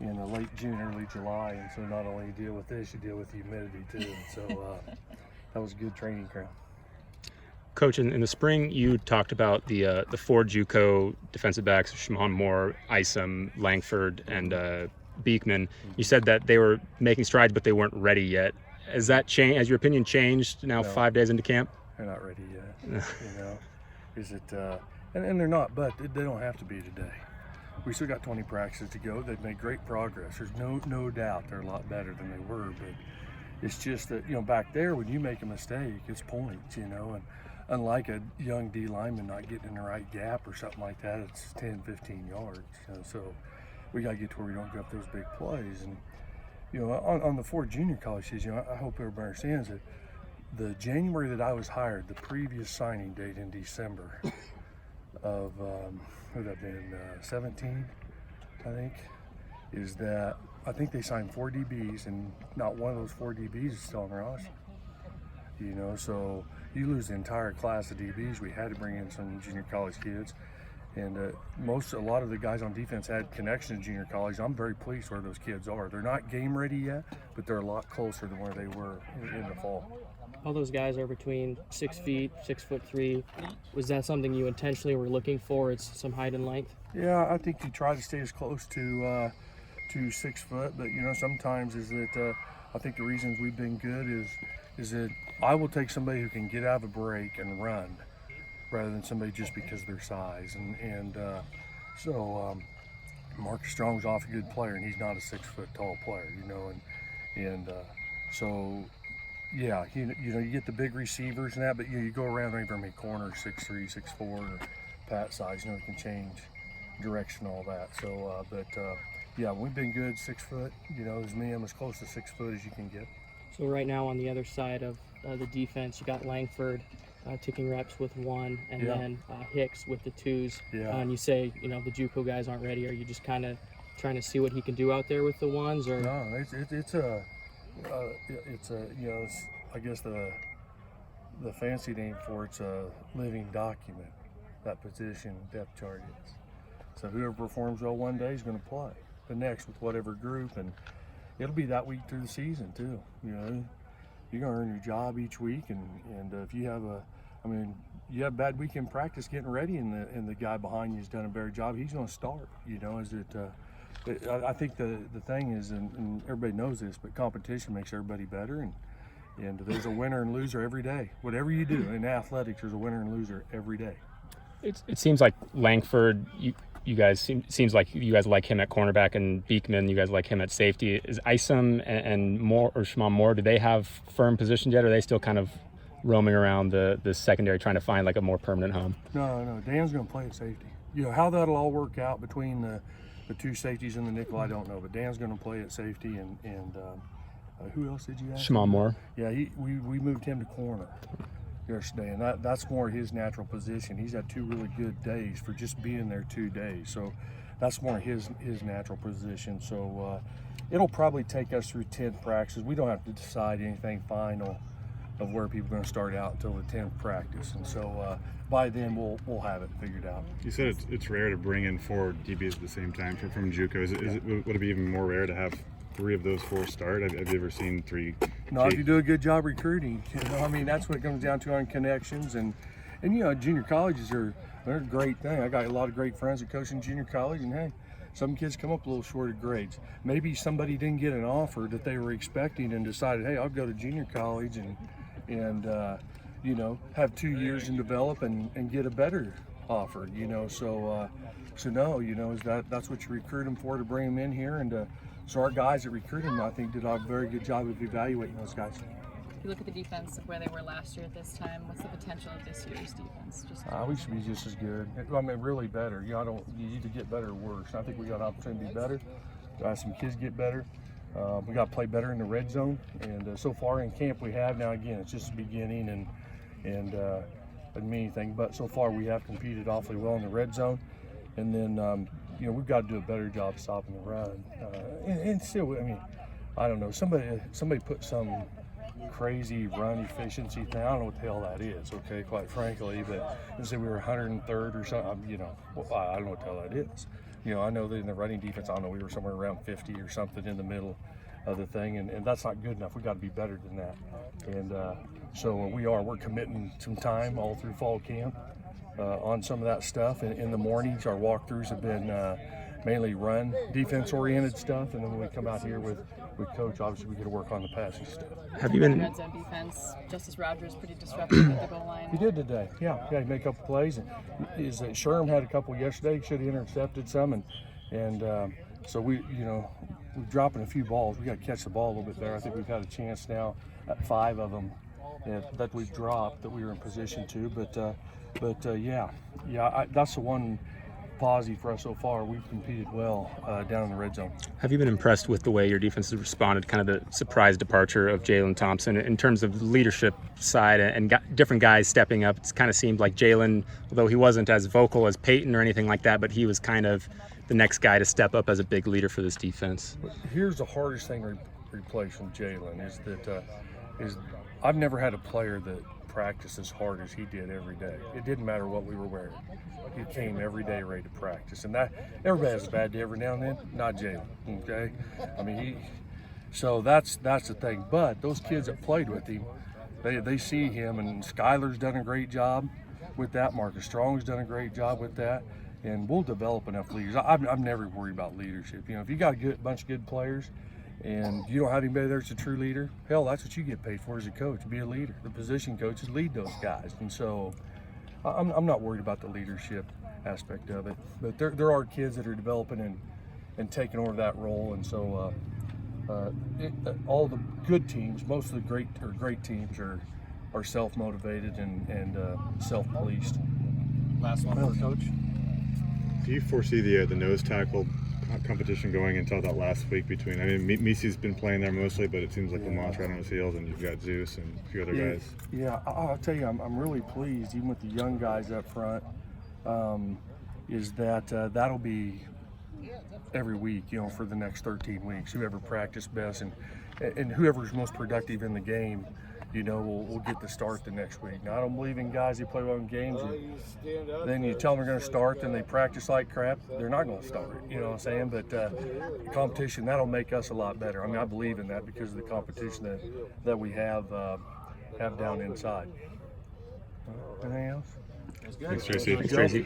in late June, early July, and so not only you deal with this, you deal with humidity too. And so that was a good training ground. Coach, in the spring, you talked about the 4 JUCO defensive backs, Shimon Moore, Isom, Langford, and Beekman. You said that they were making strides, but they weren't ready yet. Has that changed? Has your opinion changed now, No. 5 days into camp? They're not ready yet. Is it? And they're not, but they don't have to be today. We still got 20 practices to go. They've made great progress. There's no doubt they're a lot better than they were, but it's just that, back there, when you make a mistake, it's points, and unlike a young D lineman not getting in the right gap or something like that, it's 10, 15 yards. So we got to get to where we don't give up those big plays. And, on the 4 junior college season, I hope everybody understands that the January that I was hired, the previous signing date in December of, what would that been, 17, I think, is that I think they signed 4 DBs, and not one of those 4 DBs is still on the roster. So you lose the entire class of DBs. We had to bring in some junior college kids, and a lot of the guys on defense had connections to junior college. I'm very pleased where those kids are. They're not game ready yet, but they're a lot closer than where they were in the fall. All those guys are between 6 feet, 6'3". Was that something you intentionally were looking for? It's some height and length. Yeah, I think you try to stay as close to 6 foot, but sometimes is that I think the reasons we've been good is that I will take somebody who can get out of a break and run, rather than somebody just because of their size. So Marcus Strong's off a good player, and he's not a 6 foot tall player, so. Yeah, you get the big receivers and that, but you go around there from a corner 6'3", 6'4", or Pat size, it can change direction, all that. So, yeah, we've been good 6 foot. I'm as close to 6 foot as you can get. So right now on the other side of the defense, you got Langford taking reps with 1, and then Hicks with the 2s. Yeah. And you say, the JUCO guys aren't ready. Are you just kind of trying to see what he can do out there with the 1s, or? No, I guess the fancy name for it's a living document, that position depth chart is. So whoever performs well one day is going to play the next with whatever group, and it'll be that week through the season too. You're going to earn your job each week, and if you have you have a bad week in practice getting ready, and the guy behind you has done a better job, he's going to start. I think the thing is, and everybody knows this, but competition makes everybody better, and there's a winner and loser every day. Whatever you do in athletics, there's a winner and loser every day. It seems like Langford, you guys seems like you guys like him at cornerback, and Beekman, you guys like him at safety. Is Isom and Moore or Shimon Moore, do they have firm positions yet, or are they still kind of roaming around the secondary trying to find like a more permanent home? No, Dan's going to play at safety. How that'll all work out between the 2 safeties and the nickel, I don't know, but Dan's going to play at safety, and who else did you ask? Shimon Moore. Yeah, we moved him to corner yesterday, and that's more his natural position. He's had 2 really good days for just being there 2 days, so that's more his natural position. So it'll probably take us through 10 practices. We don't have to decide anything final of where people are going to start out until the 10th practice, and so by then we'll have it figured out. You said it's rare to bring in 4 DBs at the same time from JUCO. Would it be even more rare to have 3 of those 4 start? Have you ever seen 3? No, if you do a good job recruiting, that's what it comes down to on connections, and junior colleges they're a great thing. I got a lot of great friends that coach in junior college, and hey, some kids come up a little short of grades. Maybe somebody didn't get an offer that they were expecting and decided, hey, I'll go to junior college and have 2 years and develop and get a better offer. So no, that's what you recruit them for, to bring them in here, and so our guys that recruit them, I think, did a very good job of evaluating those guys. If you look at the defense where they were last year at this time, what's the potential of this year's defense? We should be just as good. Really better. You either get better or worse. I think we got an opportunity to be better. Some kids get better. We got to play better in the red zone, and so far in camp we have. Now again, it's just the beginning and doesn't mean anything, but so far we have competed awfully well in the red zone, and then we've got to do a better job stopping the run. And still, I don't know. Somebody put some crazy run efficiency thing. I don't know what the hell that is. Okay, quite frankly, but and say we were 103rd or something. I don't know what the hell that is. You know, I know that in the running defense, I don't know, we were somewhere around 50 or something in the middle of the thing, and that's not good enough. We got to be better than that. And so we're committing some time all through fall camp on some of that stuff. And in the mornings, our walkthroughs have been mainly run defense-oriented stuff, and then when we come out here with Coach, obviously we get to work on the passing stuff. Have you been? Red zone defense. Justice Rogers pretty disruptive at the goal line. He did today. Yeah, he made a couple plays. And Sherm had a couple yesterday. Should have intercepted some, and so we're dropping a few balls. We got to catch the ball a little bit better. I think we've had a chance now at 5 of them that we've dropped that we were in position to. But that's the one positive for us so far. We've competed well down in the red zone. Have you been impressed with the way your defense has responded, kind of the surprise departure of Jalen Thompson in terms of the leadership side and different guys stepping up? It's kind of seemed like Jalen, although he wasn't as vocal as Peyton or anything like that, but he was kind of the next guy to step up as a big leader for this defense. Here's the hardest thing to replace from Jalen is that I've never had a player that practiced as hard as he did every day. It didn't matter what we were wearing. He came every day ready to practice, and that everybody has a bad day every now and then. Not Jalen, okay? I mean, so that's the thing. But those kids that played with him, they see him, and Skylar's done a great job with that. Marcus Strong's done a great job with that, and we'll develop enough leaders. I'm never worried about leadership. You know, if you got a bunch of good players, and you don't have anybody there that's a true leader, hell, that's what you get paid for as a coach, be a leader. The position coaches lead those guys. And so I'm not worried about the leadership aspect of it. But there are kids that are developing and taking over that role. And so all the good teams, most of the great teams are self-motivated and self-policed. Last one for Coach. Do you foresee the nose tackle competition going until that last week between? I mean, Misi's been playing there mostly, but it seems like Lamont's right on his heels, and you've got Zeus and a few other guys. Yeah, I'll tell you, I'm really pleased, even with the young guys up front, is that that'll be every week, you know, for the next 13 weeks. Whoever practiced best and whoever's most productive in the game, you know, we'll get the start the next week. Now, I don't believe in guys who play well in games. Then you tell them they're going to start, then they practice like crap. They're not going to start, you know what I'm saying? But competition, that'll make us a lot better. I mean, I believe in that because of the competition that we have down inside. Anything else? Thanks, Tracy. Thanks, Tracy.